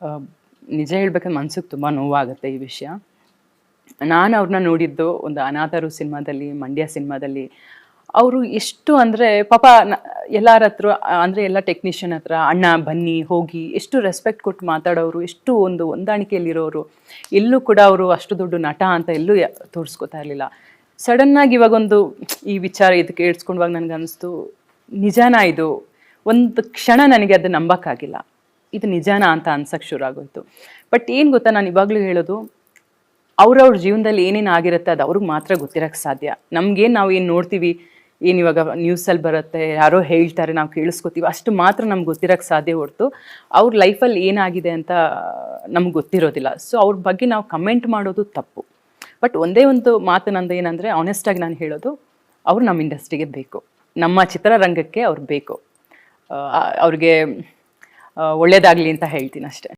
ಆ, ನಿಜ ಹೇಳ್ಬೇಕಂದ್ರೆ ಮನ್ಸಿಗೆ ತುಂಬ ನೋವಾಗುತ್ತೆ ಈ ವಿಷಯ. ನಾನು ಅವ್ರನ್ನ ನೋಡಿದ್ದು ಒಂದು ಅನಾಥರು ಸಿನಿಮಾದಲ್ಲಿ, ಮಂಡ್ಯ ಸಿನಿಮಾದಲ್ಲಿ. ಅವರು ಎಷ್ಟು ಅಂದರೆ ಪಾಪ ಎಲ್ಲರ ಹತ್ರ ಅಂದರೆ ಎಲ್ಲ ಟೆಕ್ನಿಷಿಯನ್ ಹತ್ರ ಅಣ್ಣ ಬನ್ನಿ ಹೋಗಿ ಎಷ್ಟು ರೆಸ್ಪೆಕ್ಟ್ ಕೊಟ್ಟು ಮಾತಾಡೋರು, ಎಷ್ಟು ಒಂದು ಹೊಂದಾಣಿಕೆಯಲ್ಲಿರೋರು. ಎಲ್ಲೂ ಕೂಡ ಅವರು ಅಷ್ಟು ದೊಡ್ಡ ನಟ ಅಂತ ಎಲ್ಲೂ ತೋರಿಸ್ಕೊತಾ ಇರಲಿಲ್ಲ. ಸಡನ್ನಾಗಿ ಇವಾಗೊಂದು ಈ ವಿಚಾರ ಇದು ಕೇಳಿಸ್ಕೊಂಡಾಗ ನನಗನ್ನಿಸ್ತು, ನಿಜಾನ ಇದು? ಒಂದು ಕ್ಷಣ ನನಗೆ ಅದು ನಂಬಕ್ಕಾಗಿಲ್ಲ, ಇದು ನಿಜಾನ ಅಂತ ಅನ್ಸಕ್ಕೆ ಶುರು ಆಗೋಯ್ತು. ಬಟ್ ಏನು ಗೊತ್ತಾ, ನಾನು ಇವಾಗಲೂ ಹೇಳೋದು, ಅವ್ರವ್ರ ಜೀವನದಲ್ಲಿ ಏನೇನು ಆಗಿರುತ್ತೆ ಅದು ಅವ್ರಿಗೆ ಮಾತ್ರ ಗೊತ್ತಿರೋಕ್ಕೆ ಸಾಧ್ಯ. ನಮಗೇನು ನಾವು ಏನು ನೋಡ್ತೀವಿ, ಏನು ಇವಾಗ ನ್ಯೂಸಲ್ಲಿ ಬರುತ್ತೆ, ಯಾರೋ ಹೇಳ್ತಾರೆ, ನಾವು ಕೇಳಿಸ್ಕೊತೀವಿ, ಅಷ್ಟು ಮಾತ್ರ ನಮ್ಗೆ ಗೊತ್ತಿರೋಕ್ಕೆ ಸಾಧ್ಯ ಹೊರತು ಅವ್ರ ಲೈಫಲ್ಲಿ ಏನಾಗಿದೆ ಅಂತ ನಮ್ಗೆ ಗೊತ್ತಿರೋದಿಲ್ಲ. ಸೊ ಅವ್ರ ಬಗ್ಗೆ ನಾವು ಕಮೆಂಟ್ ಮಾಡೋದು ತಪ್ಪು. ಬಟ್ ಒಂದೇ ಒಂದು ಮಾತು ನಂದು ಏನಂದರೆ, ಆನೆಸ್ಟಾಗಿ ನಾನು ಹೇಳೋದು, ಅವ್ರು ನಮ್ಮ ಇಂಡಸ್ಟ್ರಿಗೆ ಬೇಕು, ನಮ್ಮ ಚಿತ್ರರಂಗಕ್ಕೆ ಅವ್ರು ಬೇಕು. ಅವ್ರಿಗೆ ಒಳ್ಳೇದಾಗಲಿ ಅಂತ ಹೇಳ್ತೀನಿ ಅಷ್ಟೇ.